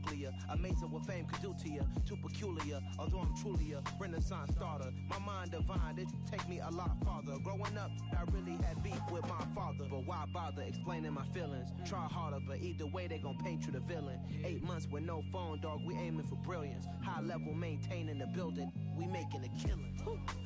nuclear. Amazing what fame could do to you. Too peculiar, although I'm truly a Renaissance starter. My mind divine, it take me a lot farther. Growing up, I really had beef with my father. But why bother explaining my feelings? Try harder, but either way they gon' paint you the villain. 8 months with no phone, dog, we aiming for brilliance. High level maintaining the building, we making a killing.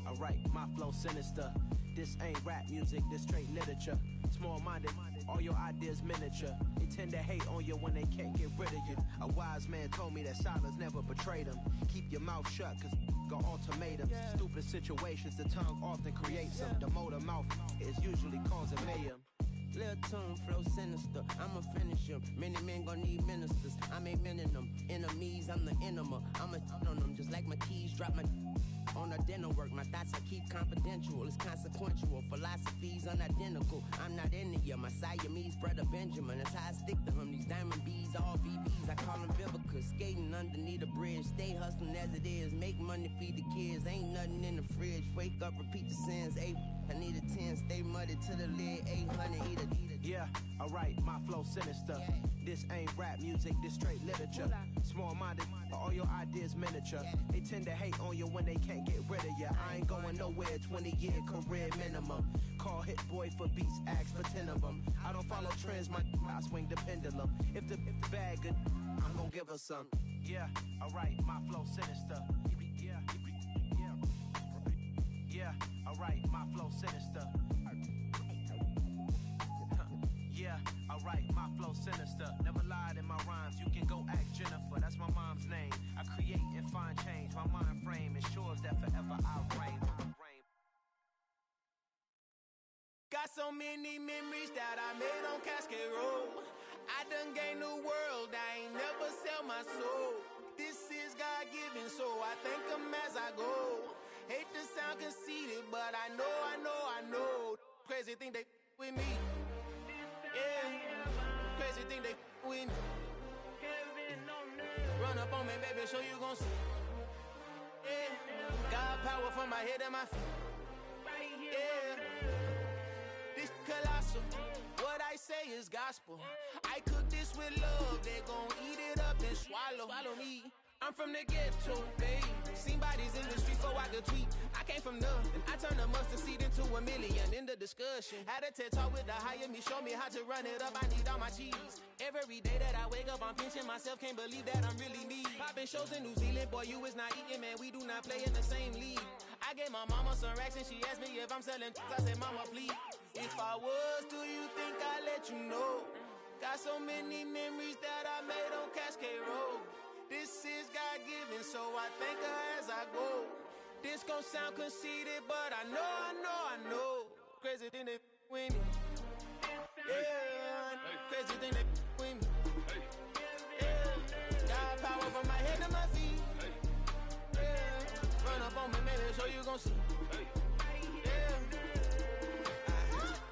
Alright, my flow sinister. This ain't rap music, this straight literature. Small-minded, all your ideas miniature. They tend to hate on you when they can't get rid of you. A wise man told me that silence never betrayed him. Keep your mouth shut, cause got ultimatums. Stupid situations, the tongue often creates them. The motor mouth is usually causing mayhem. Lil' tune, flow sinister, I'ma finish him. Many men gon' need ministers, I'm a men in them. Enemies, I'm the enema, I'ma on them. Just like my keys, drop my on a dinner work. My thoughts I keep confidential, it's consequential. Philosophies unidentical, I'm not into you. My Siamese brother Benjamin, that's how I stick to him. These diamond bees, all BBs, I call them Vivica. Skating underneath a bridge, stay hustling as it is. Make money, feed the kids, ain't nothing in the fridge. Wake up, repeat the sins, I need a 10, stay muddy to the lid, 800, eat a. Yeah, alright, my flow sinister. This ain't rap music, this straight literature. Small-minded, all your ideas miniature. They tend to hate on you when they can't get rid of you. I ain't going nowhere, 20-year career minimum. Call Hit Boy for beats, ask for 10 of them. I don't follow trends, I swing the pendulum. If the bag good, I'm gon' give her some. Yeah, alright, my flow sinister. Yeah, alright, my flow sinister. Yeah, alright, my flow sinister. Never lied in my rhymes, you can go ask Jennifer. That's my mom's name. I create and find change. My mind frame ensures that forever I reign. Got so many memories that I made on Cascade Road. I done gained the world, I ain't never sell my soul. This is God-given, so I thank him as I go. Hate to sound conceited, but I know. Crazy thing they with me. Yeah, crazy thing they with me. Run up on me, baby, so you gon' see. Yeah, got power from my head and my feet. Yeah, this colossal. What I say is gospel. I cook this with love, they gon' eat it up and swallow me. I'm from the ghetto, babe. Seen bodies in the streets before I could tweet. I came from nothing. I turned a mustard seed into a million. In the discussion, had a TED talk with the higher me. Show me how to run it up. I need all my cheese. Every day that I wake up, I'm pinching myself. Can't believe that I'm really me. Popping shows in New Zealand, boy, you is not eating, man. We do not play in the same league. I gave my mama some racks and she asked me if I'm selling. I said, mama, please. If I was, do you think I'd let you know? Got so many memories that I made on Cascade Road. This is God-given, so I thank her as I go. This gon' sound conceited, but I know. Crazy thing they with me. Yeah, crazy thing they with me. Yeah, got power from my head to my feet. Yeah, run up on me, maybe, so you gon' see. Yeah.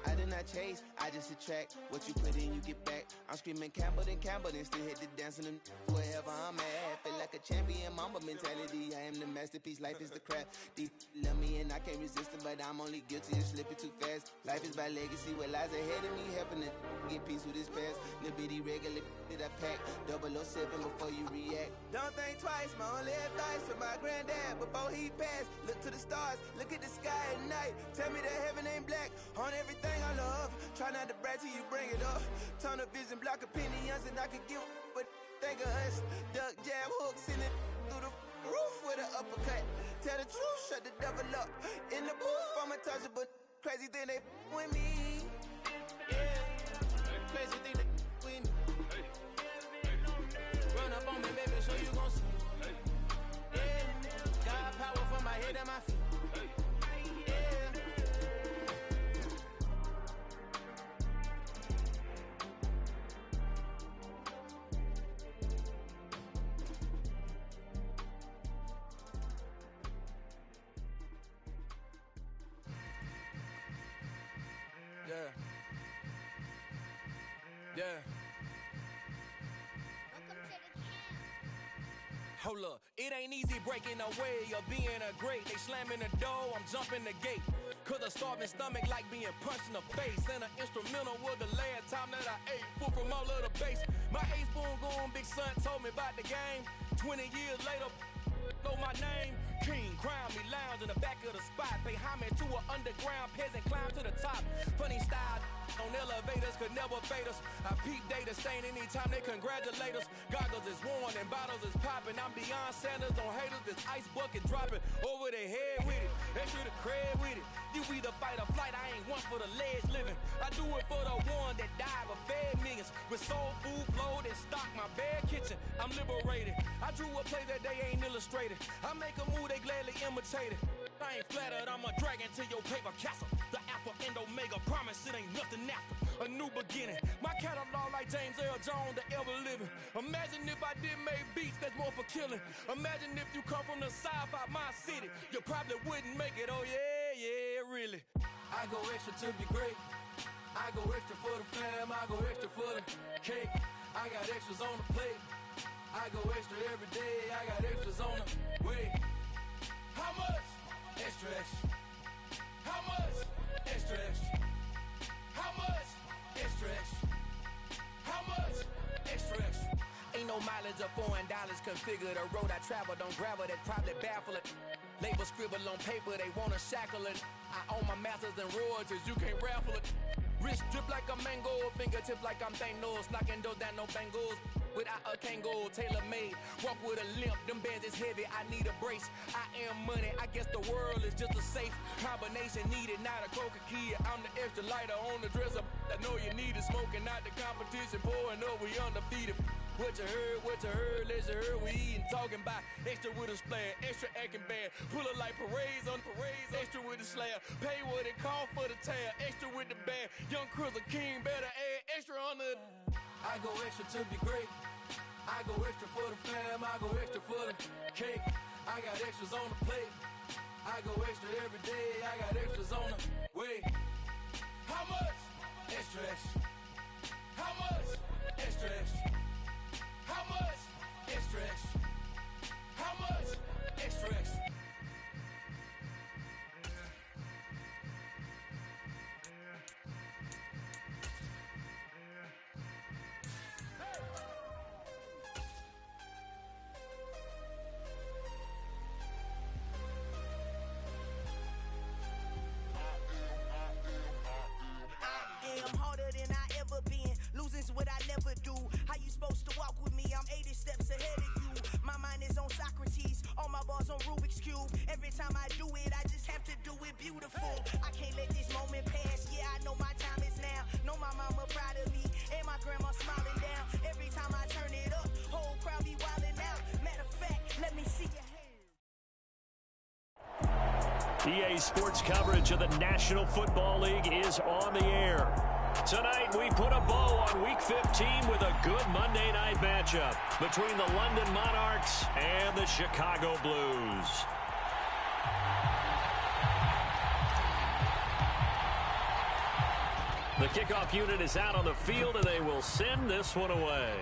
I did not chase, I just attract. What you put in, you get back. I'm screaming Campbell, then still hit the dance and wherever I'm at. Feel like a champion, mamba mentality. I am the masterpiece, life is the crap. These love me and I can't resist it, but I'm only guilty of slipping too fast. Life is by legacy, what lies ahead of me, helping to get peace with his past. Little bitty regular that I pack, 007 before you react. Don't think twice, my only advice for my granddad before he passed. Look to the stars, look at the sky at night. Tell me that heaven ain't black on everything I love. Try not to brag till you bring it up. Tunnel vision, block opinions, and I could give but think of us. Duck jab hooks in it through the roof with an uppercut. Tell the truth, shut the devil up. In the booth, I'm untouchable. Crazy thing they with me. Yeah, crazy thing they with me. Run up on me, baby, so you gon' see. Yeah, got power from my head and my feet. Yeah. Hold up, it ain't easy breaking away or being a great. They slamming the door, I'm jumping the gate. Cause a starving stomach like being punched in the face. And an instrumental was the last time that I ate food from all of the bass. My 8-spoon goon, big son told me me about the game. 20 years later, know my name. King, crown me, lounge in the back of the spot. Pay homage to an underground peasant, climb to the top. Funny style on elevators could never fade us. I peep data stain anytime they congratulate us. Goggles is worn and bottles is popping. I'm Deion Sanders on haters, this ice bucket dropping over their head with it. Extra the cred with it. You either fight or flight, I ain't one for the ledge living. I do it for the one that died but fed millions. With soul food flowed and stock my bare kitchen. I'm liberated. I drew a play that they ain't illustrated. I make a move they gladly imitated. I ain't flattered, I'm a dragon to your paper castle. The Alpha and Omega, promise it ain't nothing after. A new beginning. My catalog like James Earl Jones, the ever living. Imagine if I did make beats that's more for killing. Imagine if you come from the south out my city. You probably wouldn't make it, oh yeah, really. I go extra to be great. I go extra for the fam, I go extra for the cake. I got extras on the plate. I go extra every day, I got extras on the way. How much? Extra, extra. How much? Extra, extra. How much? Extra, extra. How much? Extra, extra. Ain't no mileage of $4 configure the road I travel. Don't gravel that probably baffle it. Label scribble on paper, they wanna shackle it. I own my masters and royalties, you can't raffle it. Wrist drip like a mango, fingertips like I'm Thanos. Knocking those down, no bangles. Without a Kango, tailor-made. Walk with a limp, them bands is heavy, I need a brace. I am money, I guess the world is just a safe combination needed, not a coca key. I'm the extra lighter on the dresser. I know you need it, smoking out the competition, pouring up, we undefeated. What you heard, let's you heard, we eatin', talking about extra with a splash, extra acting bad. Pull it like parades on parades, extra with the slab. Pay what it cost for the tab, extra with the band. Young Chris, a king, better add extra on the. I go extra to be great. I go extra for the fam, I go extra for the cake. I got extras on the plate. I go extra every day, I got extras on the way. How much? Extra, extra. How much? Extra, extra. How much? Extra, extra. How much? Extra, extra. I'm harder than I ever been. Losing's what I never do. How you supposed to walk with me? I'm 80 steps ahead of you. My mind is on Socrates. All my bars on Rubik's Cube. Every time I do it, I just have to do it beautiful. I can't let this moment pass. Yeah, I know my time is now. Know my mama proud of me. And my grandma smiling down. Every time I turn it up, whole crowd be wildin' out. Matter of fact, let me see your hands. EA Sports coverage of the National Football League is on the air. Tonight, we put a bow on Week 15 with a good Monday night matchup between the London Monarchs and the Chicago Blues. The kickoff unit is out on the field, and they will send this one away.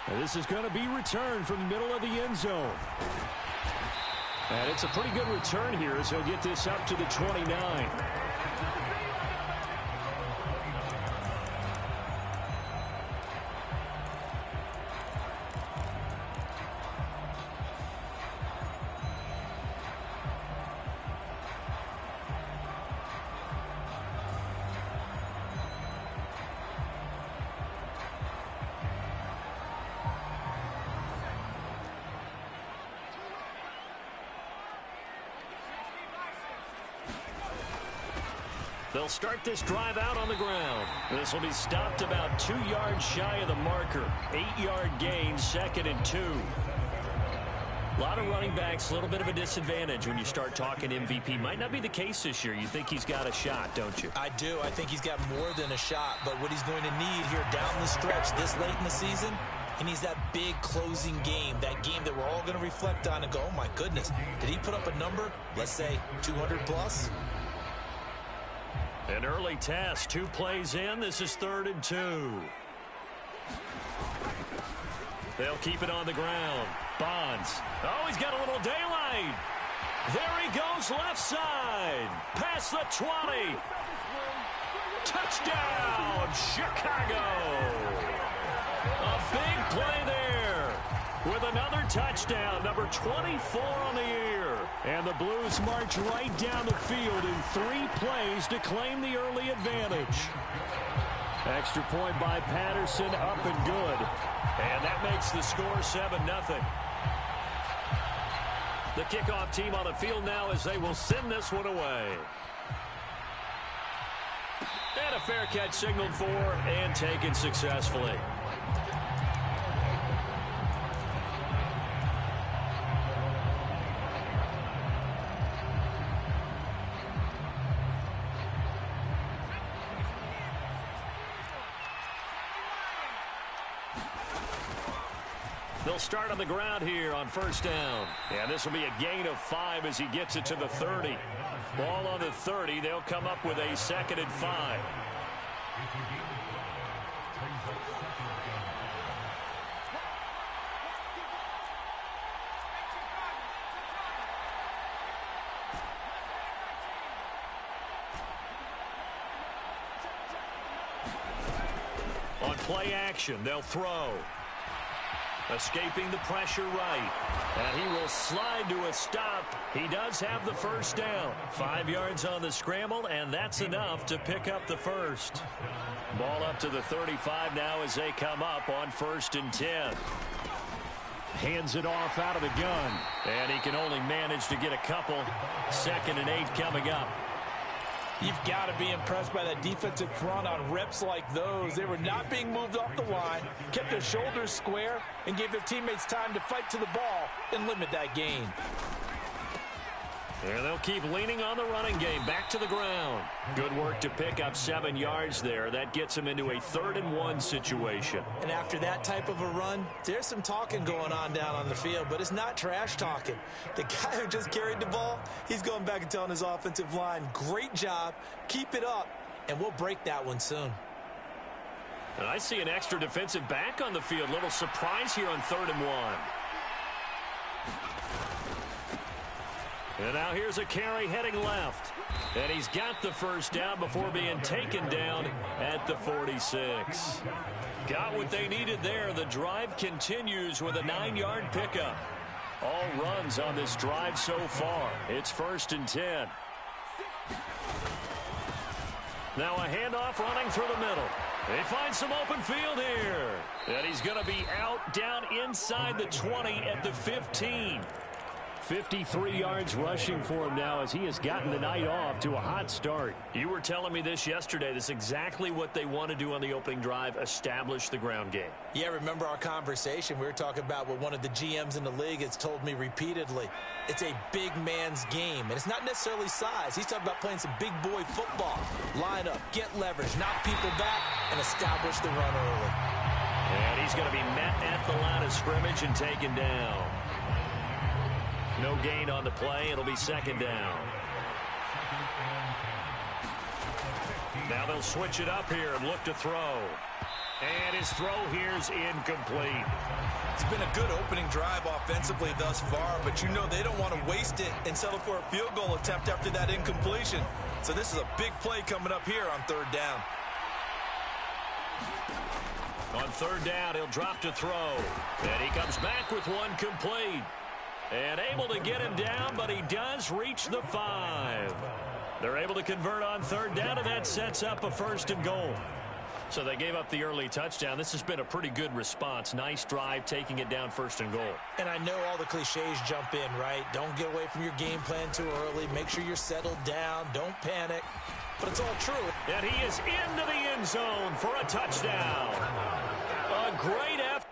And this is going to be returned from the middle of the end zone. And it's a pretty good return here as he'll get this up to the 29. They'll start this drive out on the ground. This will be stopped about 2 yards shy of the marker. 8-yard gain, 2nd and 2. A lot of running backs, a little bit of a disadvantage when you start talking MVP. Might not be the case this year. You think he's got a shot, don't you? I do. I think he's got more than a shot. But what he's going to need here down the stretch this late in the season, he needs that big closing game, that game that we're all going to reflect on and go, oh, my goodness, did he put up a number, let's say 200 plus? An early test, 2 plays in. This is 3rd and 2. They'll keep it on the ground. Bonds. Oh, he's got a little daylight. There he goes left side. Past the 20. Touchdown, Chicago. play there with another touchdown, number 24 on the year. And the Blues march right down the field in 3 plays to claim the early advantage. Extra point by Patterson, up and good. And that makes the score 7-0. The kickoff team on the field now as they will send this one away. And a fair catch signaled for and taken successfully. They'll start on the ground here on first down. And this will be a gain of 5 as he gets it to the 30. Ball on the 30. They'll come up with a 2nd and 5. On play action, they'll throw. Escaping the pressure right. And he will slide to a stop. He does have the first down. 5 yards on the scramble, and that's enough to pick up the first. Ball up to the 35 now as they come up on 1st and 10. Hands it off out of the gun. And he can only manage to get a couple. 2nd and 8 coming up. You've got to be impressed by that defensive front on reps like those. They were not being moved off the line, kept their shoulders square, and gave their teammates time to fight to the ball and limit that gain. And they'll keep leaning on the running game. Back to the ground. Good work to pick up 7 yards there. That gets them into a 3rd and 1 situation. And after that type of a run, there's some talking going on down on the field, but it's not trash talking. The guy who just carried the ball, he's going back and telling his offensive line, great job, keep it up, and we'll break that one soon. And I see an extra defensive back on the field. Little surprise here on 3rd and 1. And now here's a carry heading left. And he's got the first down before being taken down at the 46. Got what they needed there. The drive continues with a 9-yard pickup. All runs on this drive so far. It's 1st and 10. Now a handoff running through the middle. They find some open field here. And he's going to be out down inside the 20 at the 15. 53 yards rushing for him now as he has gotten the night off to a hot start. You were telling me this yesterday. This is exactly what they want to do on the opening drive, establish the ground game. Yeah, remember our conversation? We were talking about what one of the GMs in the league has told me repeatedly. It's a big man's game, and it's not necessarily size. He's talking about playing some big boy football. Line up, get leverage, knock people back, and establish the run early. And he's going to be met at the line of scrimmage and taken down. No gain on the play. It'll be 2nd down. Now they'll switch it up here and look to throw. And his throw here's incomplete. It's been a good opening drive offensively thus far, but you know they don't want to waste it and settle for a field goal attempt after that incompletion. So this is a big play coming up here on 3rd down. On 3rd down, he'll drop to throw. And he comes back with one complete. And able to get him down, but he does reach the 5. They're able to convert on 3rd down, and that sets up a 1st and goal. So they gave up the early touchdown. This has been a pretty good response. Nice drive, taking it down 1st and goal. And I know all the cliches jump in, right? Don't get away from your game plan too early. Make sure you're settled down. Don't panic. But it's all true. And he is into the end zone for a touchdown. A great effort.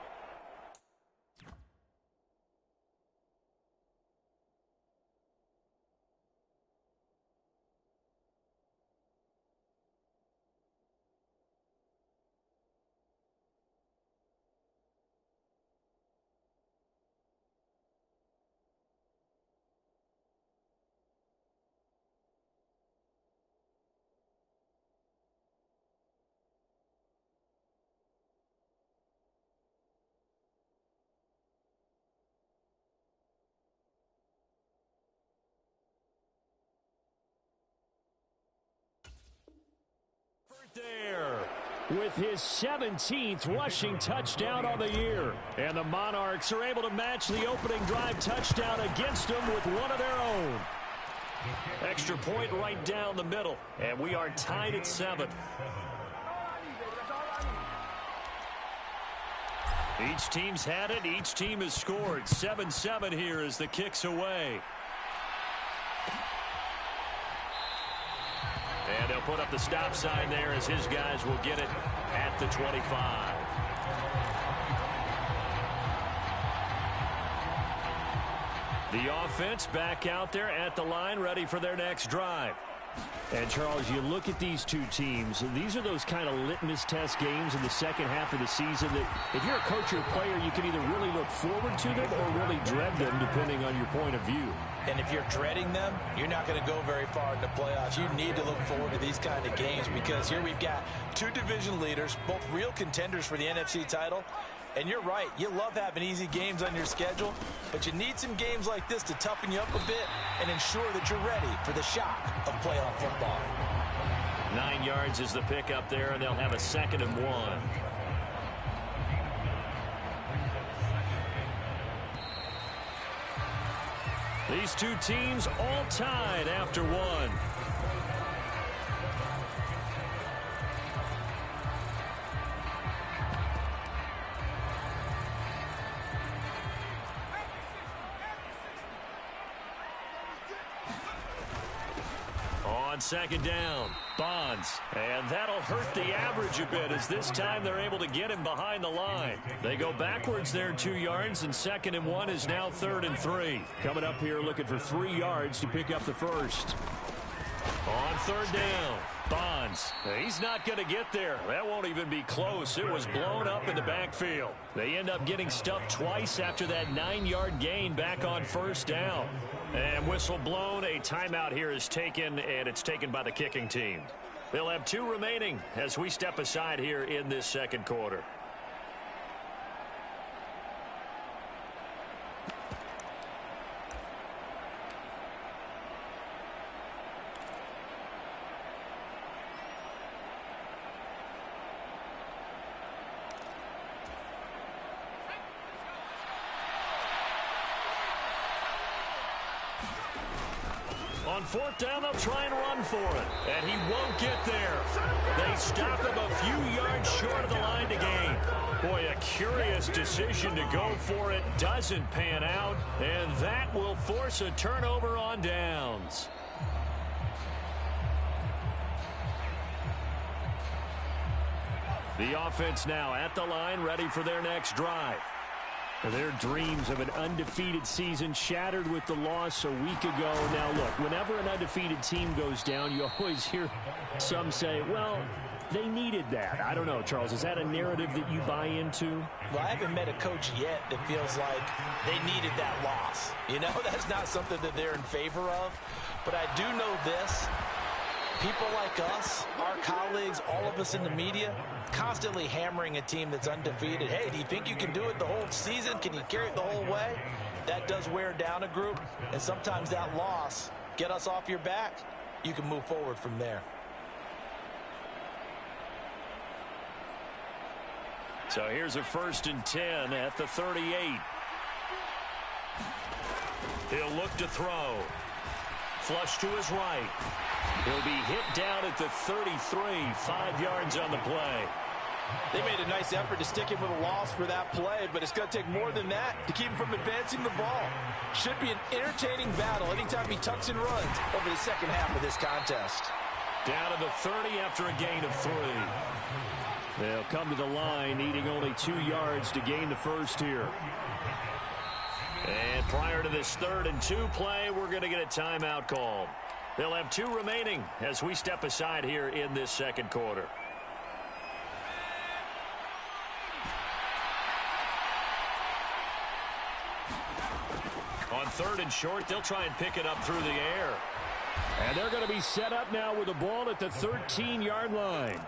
There. with his 17th rushing touchdown on the year. And the Monarchs are able to match the opening drive touchdown against them with one of their own. Extra point right down the middle, and we are tied at 7. Each team's had it. Each team has scored. 7-7 here as the kick's away. And they'll put up the stop sign there as his guys will get it at the 25. The offense back out there at the line, ready for their next drive. And, Charles, you look at these two teams, and these are those kind of litmus test games in the second half of the season that if you're a coach or a player, you can either really look forward to them or really dread them, depending on your point of view. And if you're dreading them, you're not going to go very far in the playoffs. You need to look forward to these kind of games because here we've got two division leaders, both real contenders for the NFC title. And you're right, you love having easy games on your schedule, but you need some games like this to toughen you up a bit and ensure that you're ready for the shock of playoff football. 9 yards is the pickup there, and they'll have a 2nd and 1. These two teams all tied after 1. On 2nd down, Bonds. And that'll hurt the average a bit as this time they're able to get him behind the line. They go backwards there 2 yards, and 2nd and 1 is now 3rd and 3. Coming up here looking for 3 yards to pick up the first. On 3rd down, Bonds. He's not going to get there. That won't even be close. It was blown up in the backfield. They end up getting stuffed twice after that 9-yard gain back on 1st down. And whistle blown. A timeout here is taken, and it's taken by the kicking team. They'll have 2 remaining as we step aside here in this 2nd quarter. On 4th down, they'll try and run for it. And he won't get there. They stop him a few yards short of the line to gain. Boy, a curious decision to go for it. Doesn't pan out. And that will force a turnover on downs. The offense now at the line, ready for their next drive. Their dreams of an undefeated season shattered with the loss a week ago. Now, look, whenever an undefeated team goes down, you always hear some say, well, they needed that. I don't know, Charles. Is that a narrative that you buy into? Well, I haven't met a coach yet that feels like they needed that loss. You know, that's not something that they're in favor of. But I do know this. People like us, our colleagues, all of us in the media, constantly hammering a team that's undefeated. Hey, do you think you can do it the whole season? Can you carry it the whole way? That does wear down a group, and sometimes that loss, get us off your back, you can move forward from there. So here's a 1st and 10 at the 38. He'll look to throw. Flush to his right. He'll be hit down at the 33, 5 yards on the play. They made a nice effort to stick him with a loss for that play, but it's going to take more than that to keep him from advancing the ball. Should be an entertaining battle anytime he tucks and runs over the second half of this contest. Down to the 30 after a gain of 3. They'll come to the line needing only 2 yards to gain the first here. And prior to this 3rd and 2 play, we're going to get a timeout called. They'll have 2 remaining as we step aside here in this 2nd quarter. On 3rd and short, they'll try and pick it up through the air. And they're going to be set up now with the ball at the 13-yard line.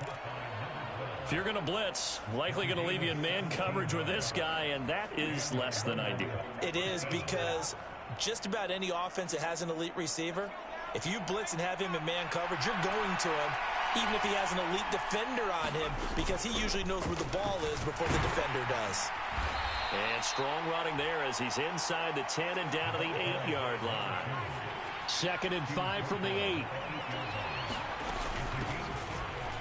If you're going to blitz, likely going to leave you in man coverage with this guy, and that is less than ideal. It is because just about any offense that has an elite receiver, if you blitz and have him in man coverage, you're going to him even if he has an elite defender on him, because he usually knows where the ball is before the defender does. And strong running there as he's inside the 10 and down to the 8-yard line. 2nd and 5 from the 8.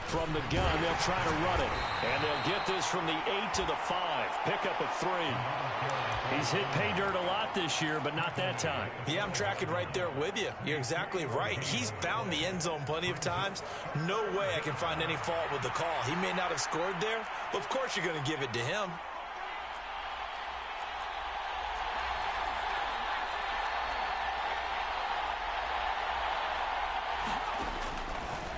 From the gun, they'll try to run it. And they'll get this from the 8 to the 5. Pickup of 3. He's hit pay dirt a lot this year, but not that time. Yeah, I'm tracking right there with you. You're exactly right. He's found the end zone plenty of times. No way I can find any fault with the call. He may not have scored there, but of course you're going to give it to him.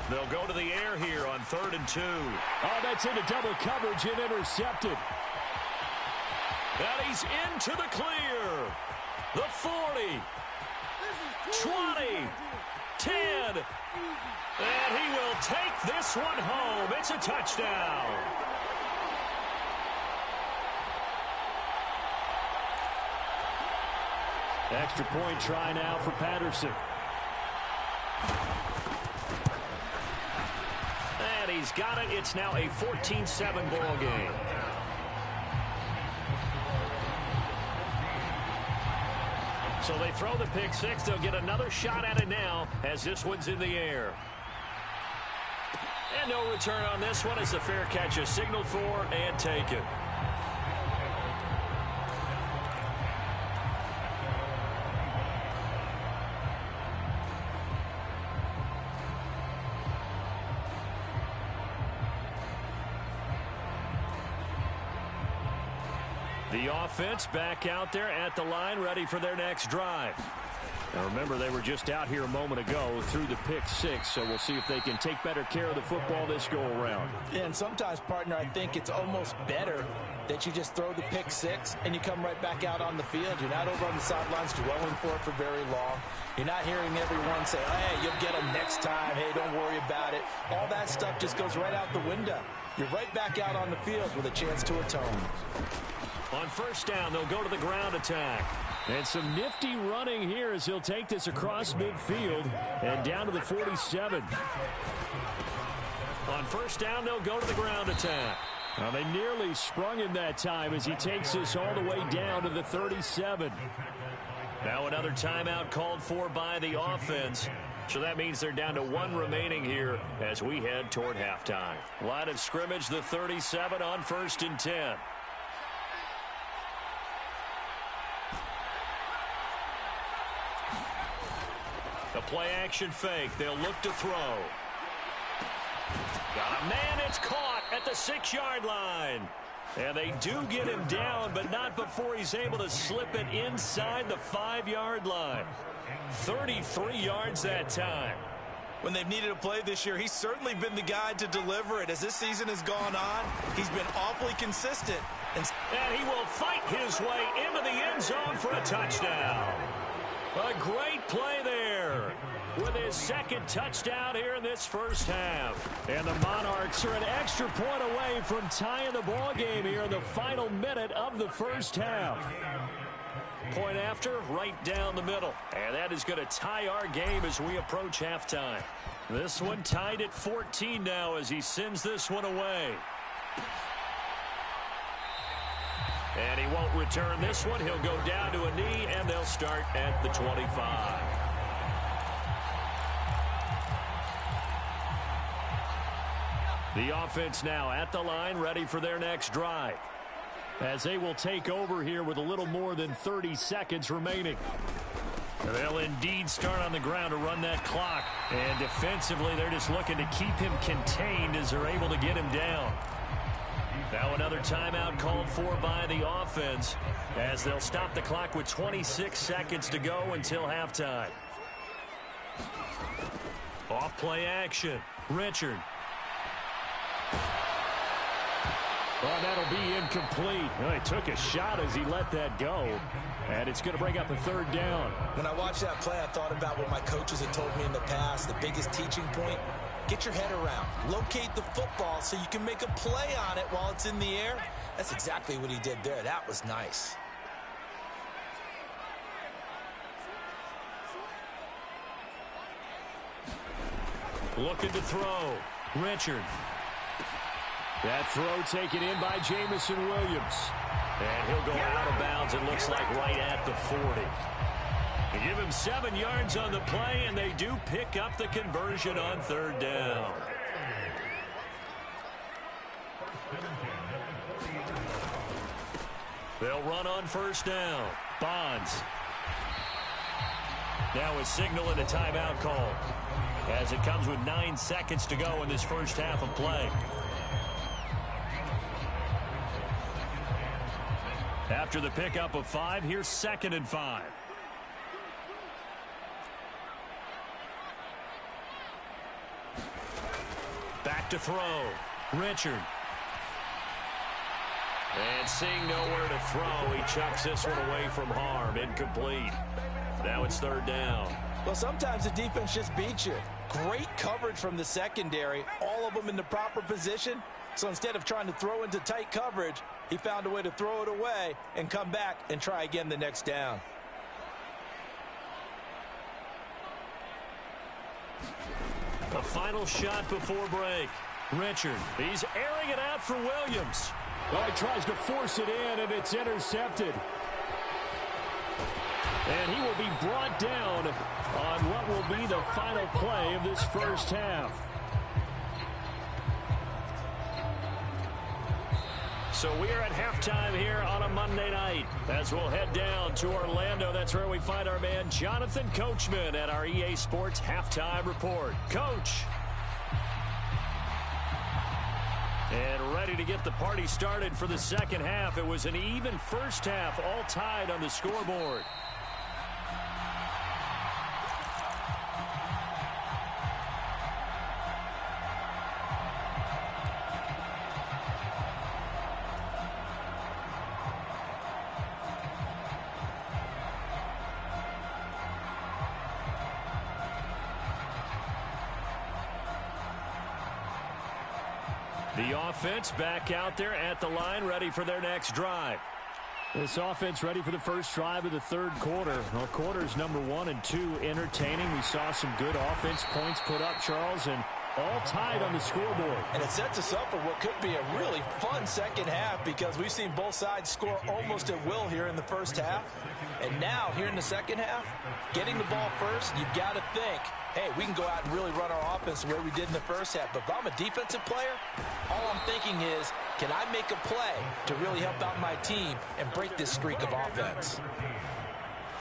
They'll go to the air here on 3rd and 2. Oh, that's into double coverage and intercepted. And he's into the clear. The 40. 20. 10. And he will take this one home. It's a touchdown. Extra point try now for Patterson. And he's got it. It's now a 14-7 ball game. So they throw the pick six. They'll get another shot at it now as this one's in the air. And no return on this one as the fair catch is signaled for and taken. The offense back out there at the line, ready for their next drive. Now remember, they were just out here a moment ago through the pick six, so we'll see if they can take better care of the football this go-around. Yeah, and sometimes, partner, I think it's almost better that you just throw the pick six and you come right back out on the field. You're not over on the sidelines dwelling for it for very long. You're not hearing everyone say, hey, you'll get them next time. Hey, don't worry about it. All that stuff just goes right out the window. You're right back out on the field with a chance to atone. On first down, they'll go to the ground attack. And some nifty running here as he'll take this across midfield and down to the 47. On first down, they'll go to the ground attack. Now they nearly sprung him that time as he takes this all the way down to the 37. Now another timeout called for by the offense. So that means they're down to 1 remaining here as we head toward halftime. Line of scrimmage, the 37 on 1st and 10. The play-action fake. They'll look to throw. Got a man. It's caught at the 6-yard line. And they do get him down, but not before he's able to slip it inside the 5-yard line. 33 yards that time. When they've needed a play this year, he's certainly been the guy to deliver it. As this season has gone on, he's been awfully consistent. And he will fight his way into the end zone for a touchdown. A great play there with his 2nd touchdown here in this first half. And the Monarchs are an extra point away from tying the ball game here in the final minute of the first half. Point after, right down the middle. And that is going to tie our game as we approach halftime. This one tied at 14 now as he sends this one away. And he won't return this one. He'll go down to a knee, and they'll start at the 25. The offense now at the line, ready for their next drive. As they will take over here with a little more than 30 seconds remaining. They'll indeed start on the ground to run that clock. And defensively, they're just looking to keep him contained as they're able to get him down. Now another timeout called for by the offense as they'll stop the clock with 26 seconds to go until halftime. Off play action. Richard. Well, that'll be incomplete. Well, he took a shot as he let that go. And it's going to bring up a 3rd down. When I watched that play, I thought about what my coaches had told me in the past. The biggest teaching point, get your head around. Locate the football so you can make a play on it while it's in the air. That's exactly what he did there. That was nice. Looking to throw. Richard. That throw taken in by Jameson Williams. And he'll go out of bounds, it looks like, right at the 40. They give him 7 yards on the play, and they do pick up the conversion on 3rd down. They'll run on 1st down. Bonds. Now a signal and a timeout call, as it comes with 9 seconds to go in this first half of play. After the pickup of 5, here's 2nd and 5. Back to throw. Richard. And seeing nowhere to throw, he chucks this one away from harm. Incomplete. Now it's 3rd down. Well, sometimes the defense just beats you. Great coverage from the secondary. All of them in the proper position. So instead of trying to throw into tight coverage, he found a way to throw it away and come back and try again the next down. The final shot before break. Richard, he's airing it out for Williams. Well, he tries to force it in, and it's intercepted. And he will be brought down on what will be the final play of this first half. So we are at halftime here on a Monday night as we'll head down to Orlando. That's where we find our man Jonathan Coachman at our EA Sports Halftime Report. Coach. And ready to get the party started for the second half. It was an even first half, all tied on the scoreboard. The offense back out there at the line, ready for their next drive. This offense ready for the first drive of the 3rd quarter. Well, quarters number 1 and 2 entertaining. We saw some good offense points put up, Charles, and all tied on the scoreboard. And it sets us up for what could be a really fun second half, because we've seen both sides score almost at will here in the first half. And now, here in the second half, getting the ball first, you've got to think, hey, we can go out and really run our offense the way we did in the first half. But if I'm a defensive player, all I'm thinking is, can I make a play to really help out my team and break this streak of offense?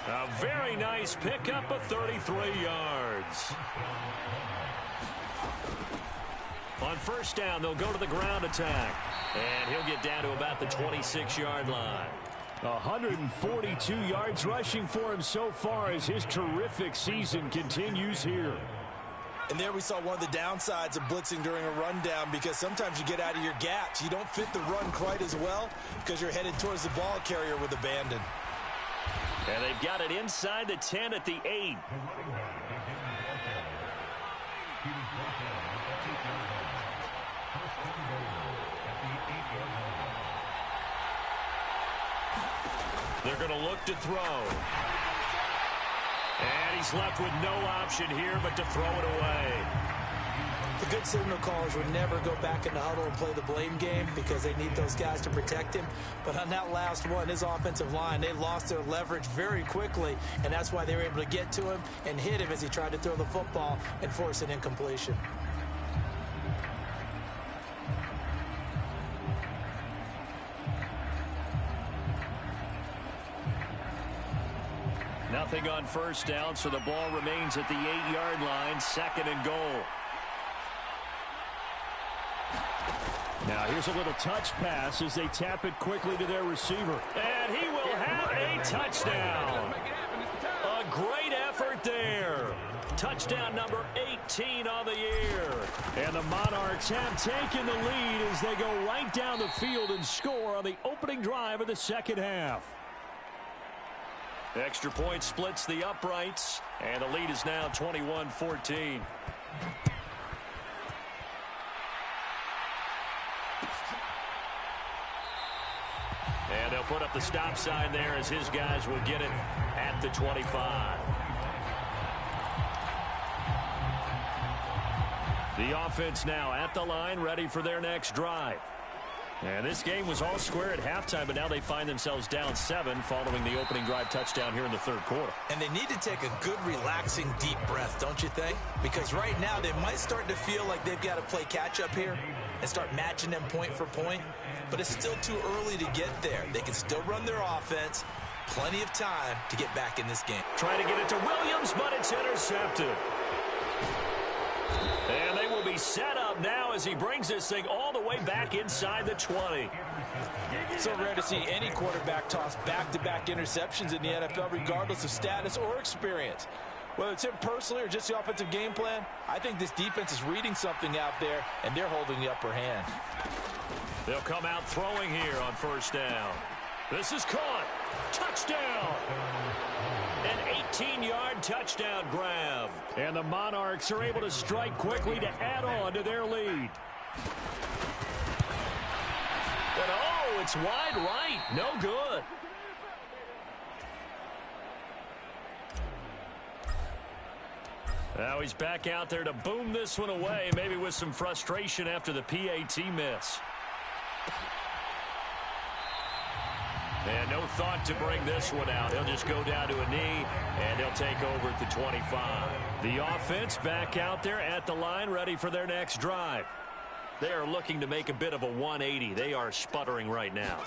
A very nice pickup of 33 yards. On 1st down, they'll go to the ground attack. And he'll get down to about the 26-yard line. 142 yards rushing for him so far as his terrific season continues here. And there we saw one of the downsides of blitzing during a rundown, because sometimes you get out of your gaps. You don't fit the run quite as well because you're headed towards the ball carrier with abandon. And they've got it inside the 10 at the 8. They're going to look to throw. And he's left with no option here but to throw it away. The good signal callers would never go back in the huddle and play the blame game, because they need those guys to protect him. But on that last one, his offensive line, they lost their leverage very quickly, and that's why they were able to get to him and hit him as he tried to throw the football and force an incompletion. Nothing on 1st down, so the ball remains at the 8-yard line, 2nd and goal. Now here's a little touch pass as they tap it quickly to their receiver. And he will have a touchdown. A great effort there. Touchdown number 18 on the year. And the Monarchs have taken the lead as they go right down the field and score on the opening drive of the second half. Extra point splits the uprights, and the lead is now 21-14. And they'll put up the stop sign there as his guys will get it at the 25. The offense now at the line, ready for their next drive. And this game was all square at halftime, but now they find themselves down 7 following the opening drive touchdown here in the third quarter. And they need to take a good, relaxing, deep breath, don't you think? Because right now they might start to feel like they've got to play catch-up here and start matching them point for point. But it's still too early to get there. They can still run their offense. Plenty of time to get back in this game. Trying to get it to Williams, but it's intercepted. And they will be set up now as he brings this thing all the way back inside the 20. So rare to see any quarterback toss back-to-back interceptions in the NFL, regardless of status or experience. Whether it's him personally or just the offensive game plan, I think this defense is reading something out there, and they're holding the upper hand. They'll come out throwing here on first down. This is caught. Touchdown. An 18-yard touchdown grab. And the Monarchs are able to strike quickly to add on to their lead. And oh, it's wide right. No good. Now he's back out there to boom this one away, maybe with some frustration after the PAT miss. And no thought to bring this one out. He'll just go down to a knee, and he'll take over at the 25. The offense back out there at the line, ready for their next drive. They are looking to make a bit of a 180. They are sputtering right now.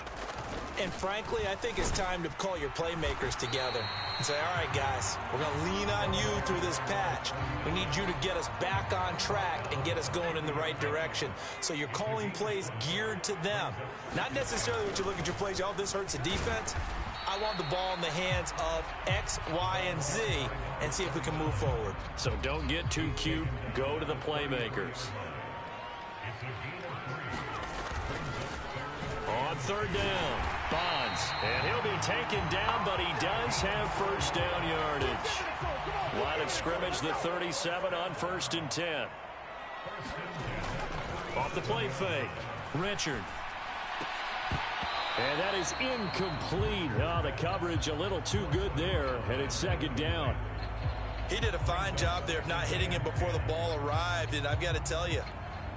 And frankly, I think it's time to call your playmakers together and say, all right, guys, we're going to lean on you through this patch. We need you to get us back on track and get us going in the right direction. So you're calling plays geared to them. Not necessarily what you look at your plays, oh, this hurts the defense. I want the ball in the hands of X, Y, and Z and see if we can move forward. So don't get too cute. Go to the playmakers. On third down, Bonds, and he'll be taken down, but he does have first down yardage. Line of scrimmage, the 37 on 1st and 10. Off the play fake, Richard. And that is incomplete. Oh, the coverage a little too good there, and it's 2nd down. He did a fine job there of not hitting him before the ball arrived, and I've got to tell you,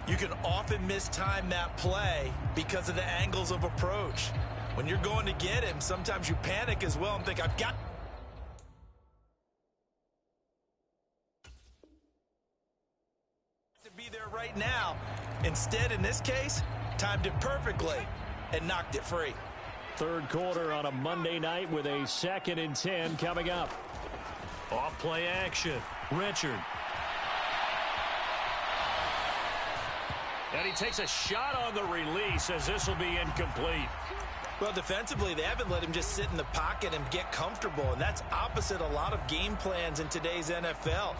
you can often mistime that play because of the angles of approach. When you're going to get him, sometimes you panic as well and think, I've got to be there right now. Instead, in this case, timed it perfectly and knocked it free. Third quarter on a Monday night with a 2nd and 10 coming up. Off play action, Richard. And he takes a shot on the release as this will be incomplete. Well, defensively, they haven't let him just sit in the pocket and get comfortable, and that's opposite a lot of game plans in today's NFL.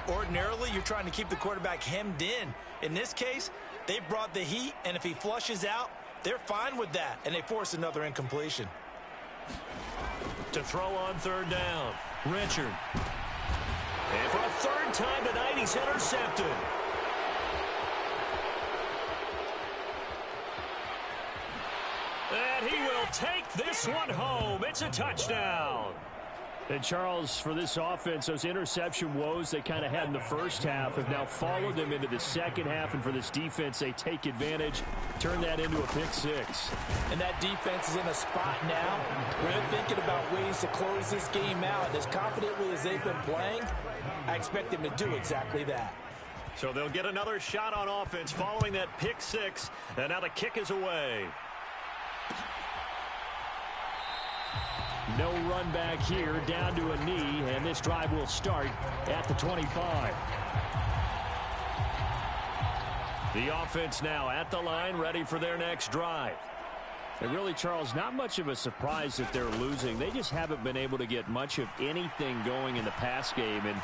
Ordinarily, you're trying to keep the quarterback hemmed in. In this case, they brought the heat, and if he flushes out, they're fine with that, and they force another incompletion. To throw on third down, Richard. And for a 3rd time tonight, he's intercepted. And he will take this one home. It's a touchdown. And Charles, for this offense, those interception woes they kind of had in the first half have now followed them into the second half. And for this defense, they take advantage, turn that into a pick 6. And that defense is in a spot now where they're thinking about ways to close this game out. And as confidently as they've been playing, I expect them to do exactly that. So they'll get another shot on offense following that pick 6. And now the kick is away. No run back here, down to a knee, and this drive will start at the 25. The offense now at the line, ready for their next drive. And really, Charles, not much of a surprise that they're losing. They just haven't been able to get much of anything going in the pass game. And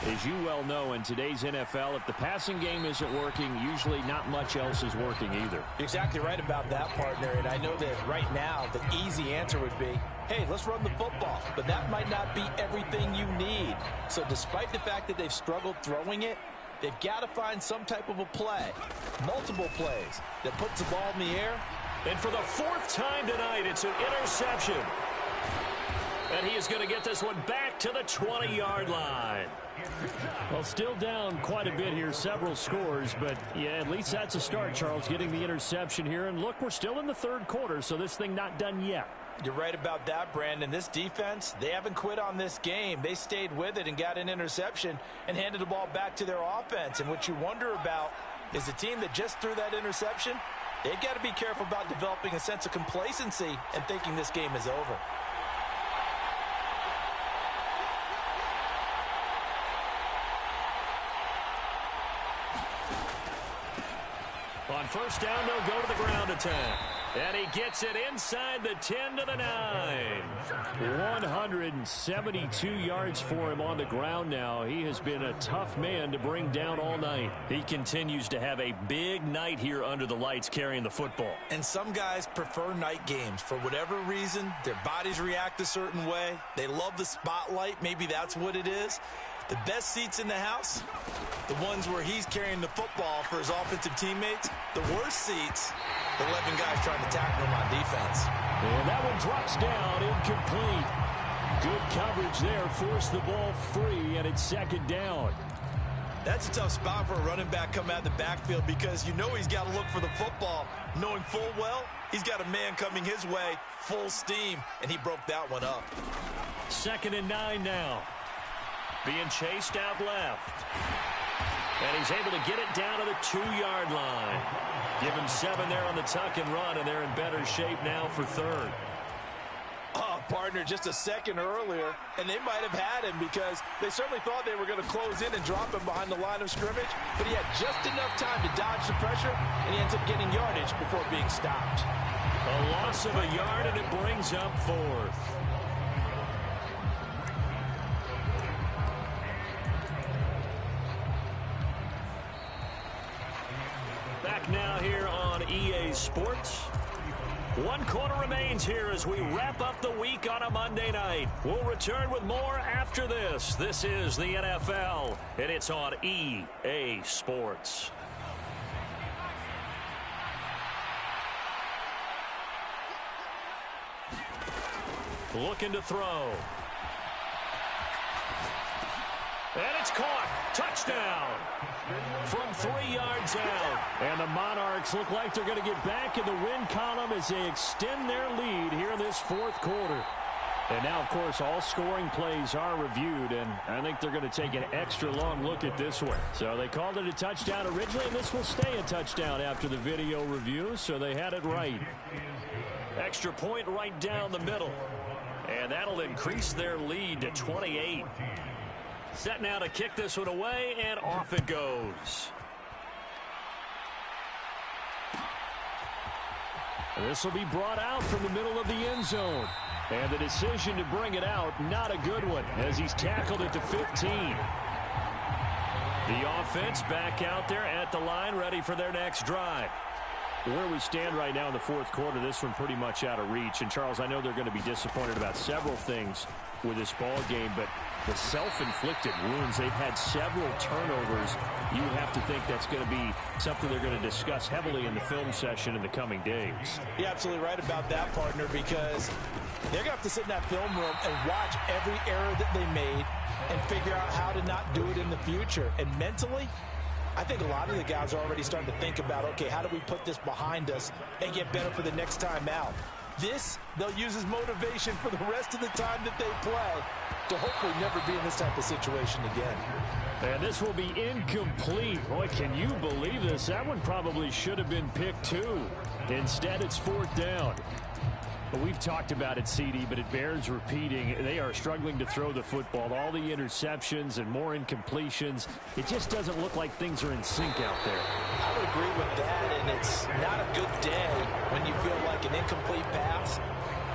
as you well know, in today's NFL, if the passing game isn't working, usually not much else is working either. You're exactly right about that, partner. And I know that right now the easy answer would be, hey, let's run the football. But that might not be everything you need. So despite the fact that they've struggled throwing it, they've got to find some type of a play, multiple plays, that puts the ball in the air. And for the 4th time tonight, it's an interception. And he is going to get this one back to the 20-yard line. Well, still down quite a bit here, several scores, but yeah, at least that's a start, Charles, getting the interception here. And look, we're still in the third quarter, so this thing not done yet. You're right about that, Brandon. This defense, they haven't quit on this game. They stayed with it and got an interception and handed the ball back to their offense. And what you wonder about is the team that just threw that interception, they've got to be careful about developing a sense of complacency and thinking this game is over. On first down, they'll go to the ground attack. And he gets it inside the 10 to the 9. 172 yards for him on the ground now. He has been a tough man to bring down all night. He continues to have a big night here under the lights carrying the football. And some guys prefer night games. For whatever reason, their bodies react a certain way. They love the spotlight. Maybe that's what it is. The best seats in the house, the ones where he's carrying the football for his offensive teammates. The worst seats, the 11 guys trying to tackle him on defense. And that one drops down, incomplete. Good coverage there, forced the ball free, and it's second down. That's a tough spot for a running back coming out of the backfield because you know he's got to look for the football, knowing full well he's got a man coming his way, full steam, and he broke that one up. 2nd and 9 now. Being chased out left. And he's able to get it down to the 2-yard line. Give him 7 there on the tuck and run, and they're in better shape now for third. Oh, partner, just a second earlier, and they might have had him because they certainly thought they were going to close in and drop him behind the line of scrimmage, but he had just enough time to dodge the pressure, and he ends up getting yardage before being stopped. A loss of a yard, and it brings up 4th. Back now here on EA Sports. 1 quarter remains here as we wrap up the week on a Monday night. We'll return with more after this. This is the NFL, and it's on EA Sports. Looking to throw. And it's caught. Touchdown. From 3 yards out. And the Monarchs look like they're going to get back in the win column as they extend their lead here in this 4th quarter. And now, of course, all scoring plays are reviewed, and I think they're going to take an extra long look at this one. So they called it a touchdown originally, and this will stay a touchdown after the video review, so they had it right. Extra point right down the middle. And that'll increase their lead to 28. Set now to kick this one away, and off it goes. This will be brought out from the middle of the end zone. And the decision to bring it out, not a good one, as he's tackled at the 15. The offense back out there at the line, ready for their next drive. Where we stand right now in the 4th quarter, this one pretty much out of reach. And, Charles, I know they're going to be disappointed about several things with this ball game, but the self-inflicted wounds, they've had several turnovers. You have to think that's going to be something they're going to discuss heavily in the film session in the coming days. You're absolutely right about that, partner, because they're going to have to sit in that film room and watch every error that they made and figure out how to not do it in the future. And mentally, I think a lot of the guys are already starting to think about, okay, how do we put this behind us and get better for the next time out? This, they'll use as motivation for the rest of the time that they play to hopefully never be in this type of situation again. And this will be incomplete. Boy, can you believe this? That one probably should have been picked too. Instead, it's 4th down. But we've talked about it, CD, but it bears repeating. They are struggling to throw the football. All the interceptions and more incompletions. It just doesn't look like things are in sync out there. I would agree with that, and it's not a good day when you feel like an incomplete pass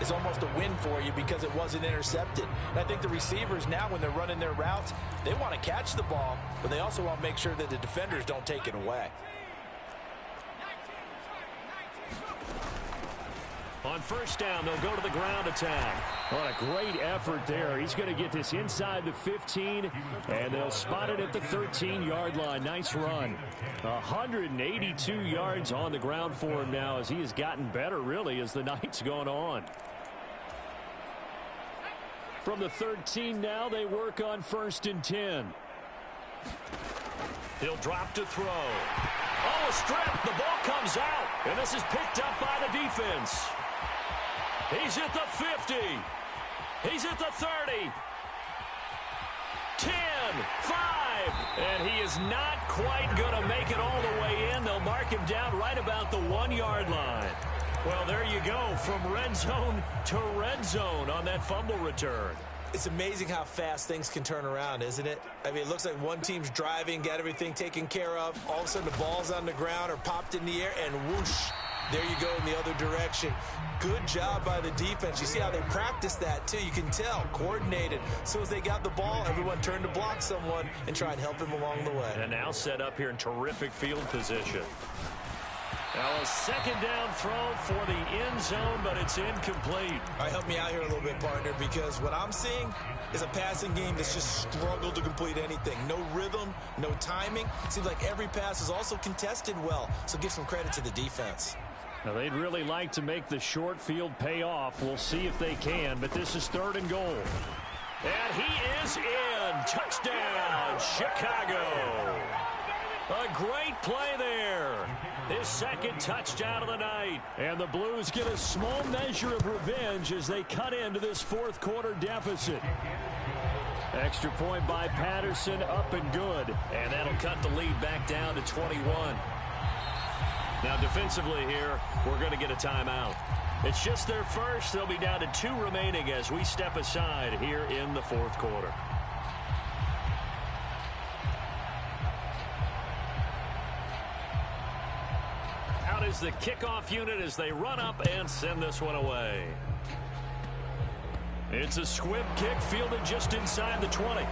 is almost a win for you because it wasn't intercepted. And I think the receivers now, when they're running their routes, they want to catch the ball, but they also want to make sure that the defenders don't take it away. On first down, they'll go to the ground attack. What a great effort there. He's going to get this inside the 15, and they'll spot it at the 13-yard line. Nice run. 182 yards on the ground for him now as he has gotten better, really, as the night's gone on. From the 13 now, they work on 1st and 10. He'll drop to throw. Oh, a strip. The ball comes out, and this is picked up by the defense. He's at the 50. He's at the 30. 10, 5, and he is not quite going to make it all the way in. They'll mark him down right about the 1-yard line. Well, there you go, from red zone to red zone on that fumble return. It's amazing how fast things can turn around, isn't it? I mean, it looks like one team's driving, got everything taken care of. All of a sudden, the ball's on the ground or popped in the air, and whoosh, there you go in the other direction. Good job by the defense. You see how they practice that, too. You can tell, coordinated. As soon as they got the ball, everyone turned to block someone and try and help him along the way. And now set up here in terrific field position. Now a second down throw for the end zone, but it's incomplete. All right, help me out here a little bit, partner, because what I'm seeing is a passing game that's just struggled to complete anything. No rhythm, no timing. Seems like every pass is also contested well, so give some credit to the defense. Now, they'd really like to make the short field pay off. We'll see if they can, but this is 3rd and goal. And he is in. Touchdown, Chicago. A great play there. His second touchdown of the night. And the Blues get a small measure of revenge as they cut into this 4th quarter deficit. Extra point by Patterson, up and good. And that'll cut the lead back down to 21. Now defensively here, we're going to get a timeout. It's just their first. They'll be down to 2 remaining as we step aside here in the 4th quarter. Out is the kickoff unit as they run up and send this one away. It's a squib kick fielded just inside the 20.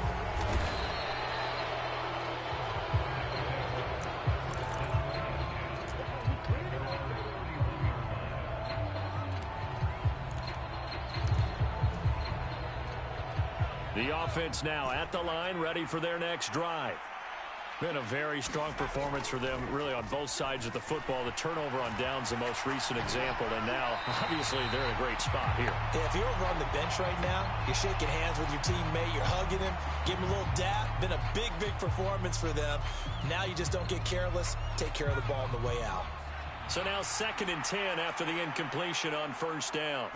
The offense now at the line, ready for their next drive. Been a very strong performance for them, really, on both sides of the football. The turnover on downs, the most recent example, and now, obviously, they're in a great spot here. Yeah, if you're over on the bench right now, you're shaking hands with your teammate, you're hugging him, give him a little dap. Been a big, big performance for them. Now you just don't get careless. Take care of the ball on the way out. So now 2nd and 10 after the incompletion on 1st down.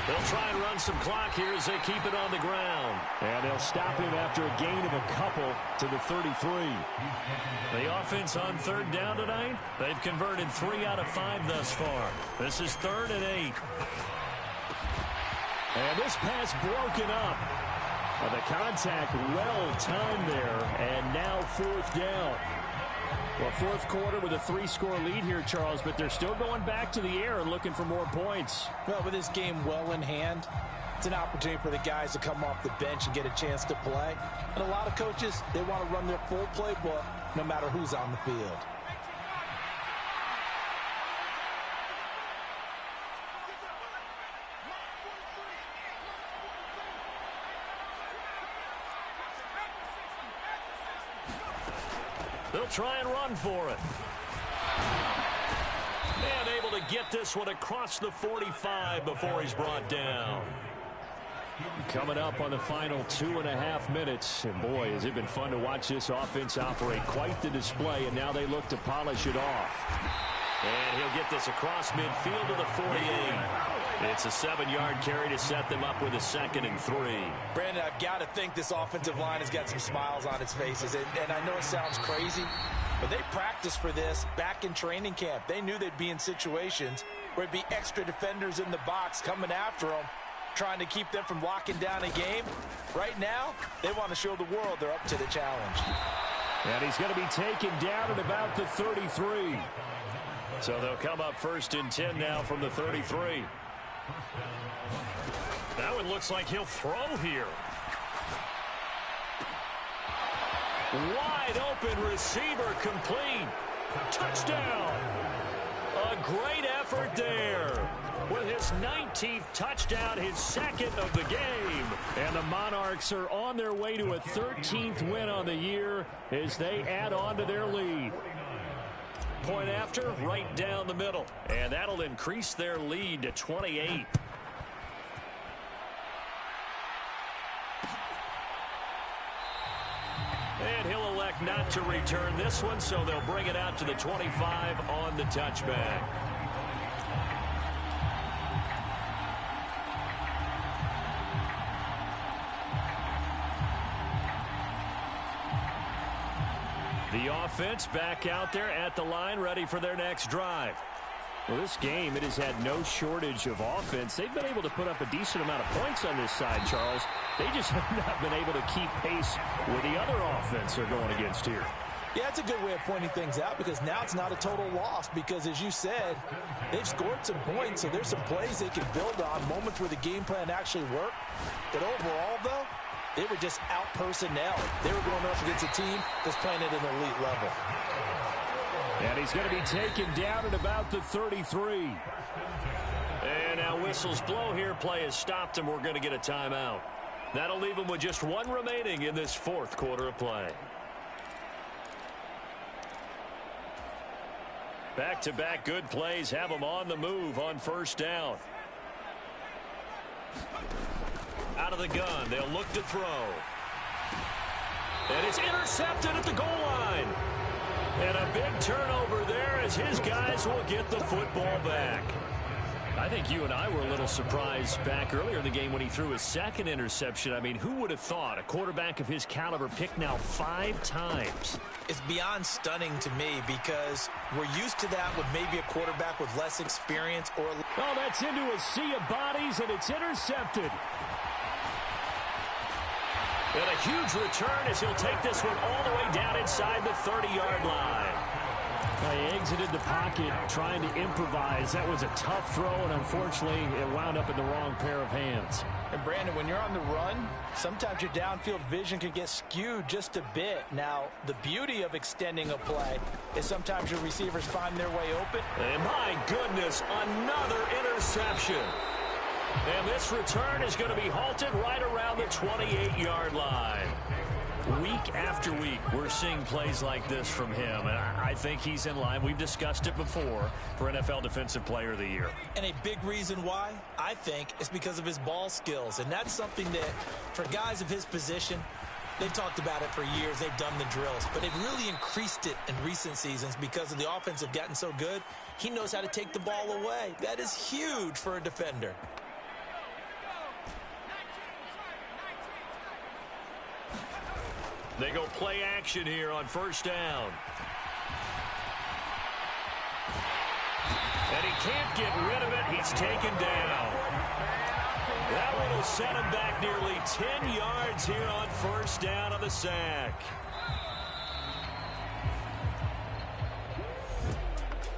They'll try and run some clock here as they keep it on the ground. And they'll stop him after a gain of a couple to the 33. The offense on 3rd down tonight, they've converted 3 out of 5 thus far. This is 3rd and 8. And this pass broken up. The contact well timed there, and now 4th down. Well, 4th quarter with a 3-score lead here, Charles, but they're still going back to the air and looking for more points. Well, with this game well in hand, it's an opportunity for the guys to come off the bench and get a chance to play. And a lot of coaches, they want to run their full playbook no matter who's on the field. They'll try and run for it. And able to get this one across the 45 before he's brought down. Coming up on the final 2.5 minutes. And boy, has it been fun to watch this offense operate. Quite the display, and now they look to polish it off. And he'll get this across midfield to the 48. It's a 7-yard carry to set them up with a 2nd and 3. Brandon, I've got to think this offensive line has got some smiles on its faces. And I know it sounds crazy, but they practiced for this back in training camp. They knew they'd be in situations where it'd be extra defenders in the box coming after them, trying to keep them from locking down a game. Right now, they want to show the world they're up to the challenge. And he's going to be taken down at about the 33. So they'll come up 1st and 10 now from the 33. That one looks like he'll throw here. Wide open receiver complete. Touchdown. A great effort there. With his 19th touchdown, his 2nd of the game. And the Monarchs are on their way to a 13th win on the year as they add on to their lead. Point after, right down the middle. And that'll increase their lead to 28. And he'll elect not to return this one, so they'll bring it out to the 25 on the touchback. The offense back out there at the line, ready for their next drive. Well, this game, it has had no shortage of offense. They've been able to put up a decent amount of points on this side, Charles. They just have not been able to keep pace with the other offense they're going against here. Yeah, that's a good way of pointing things out because now it's not a total loss because, as you said, they've scored some points, so there's some plays they can build on, moments where the game plan actually worked. But overall, though, they were just out-personnel. They were going up against a team that's playing at an elite level. And he's going to be taken down at about the 33. And now whistles blow here. Play has stopped, and we're going to get a timeout. That'll leave him with just one remaining in this fourth quarter of play. Back-to-back good plays have him on the move on first down. Out of the gun, they'll look to throw. And it's intercepted at the goal line. And a big turnover there as his guys will get the football back. I think you and I were a little surprised back earlier in the game when he threw his second interception. I mean, who would have thought a quarterback of his caliber picked now 5 times? It's beyond stunning to me because we're used to that with maybe a quarterback with less experience or... Oh, that's into a sea of bodies, and it's intercepted. And a huge return as he'll take this one all the way down inside the 30-yard line. He exited the pocket trying to improvise. That was a tough throw, and unfortunately, it wound up in the wrong pair of hands. And, Brandon, when you're on the run, sometimes your downfield vision can get skewed just a bit. Now, the beauty of extending a play is sometimes your receivers find their way open. And, my goodness, another interception. And this return is going to be halted right around the 28-yard line. Week after week, we're seeing plays like this from him, and I think he's in line. We've discussed it before for NFL Defensive Player of the Year. And a big reason why, I think, is because of his ball skills. And that's something that, for guys of his position, they've talked about it for years. They've done the drills. But they've really increased it in recent seasons because of the offense have gotten so good. He knows how to take the ball away. That is huge for a defender. They go play action here on first down. And he can't get rid of it. He's taken down. That one will set him back nearly 10 yards here on first down on the sack.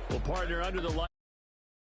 Well, partner, under the light.